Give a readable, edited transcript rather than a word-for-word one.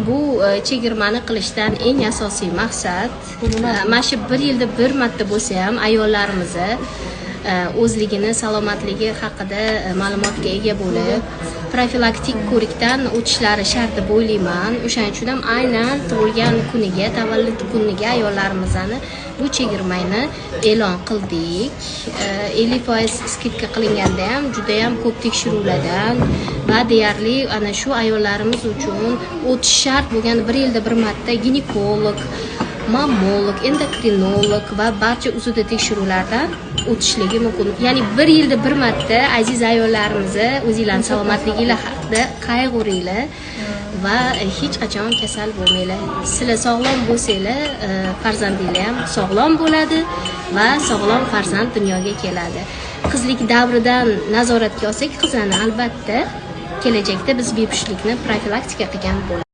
bu chegirmani qilishdan eng asosiy maqsad mana shu 1 yilda bir marta bo'lsa ham ayollarimiz o'zligini salomatligi haqida ma'lumotga ega bo'lib, profilaktik ko'rikdan o'tishlari shart deb o'ylayman. O'shaning uchun ham aynan tug'ilgan kuniga, tavallud kuniga ayollarimizni bu chegirmani e'lon qildik. 50% skidka qilinganda ham juda ham ko'p tekshiruvlardan va deyarli ana shu ayollarimiz uchun o'tish shart bo'lgan 1 yilda bir marta ginekolog, mammolog, endokrinolog va barcha uzida tekshiruvlardan o'tishligi mumkin. Ya'ni 1 yilda bir marta aziz ayollarimiz o'zingizlarning salomatligingiz haqida qayg'uringlar va hech qachon kasal bo'lmanglar. Sizlar sog'lom bo'lsanglar, farzandinglar ham sog'lom bo'ladi va sog'lom farzand dunyoga keladi. Qizlik davridan nazoratga olsak, qizlarni albatta kelajakda biz bepushtlikni profilaktika qilgan bo'lamiz.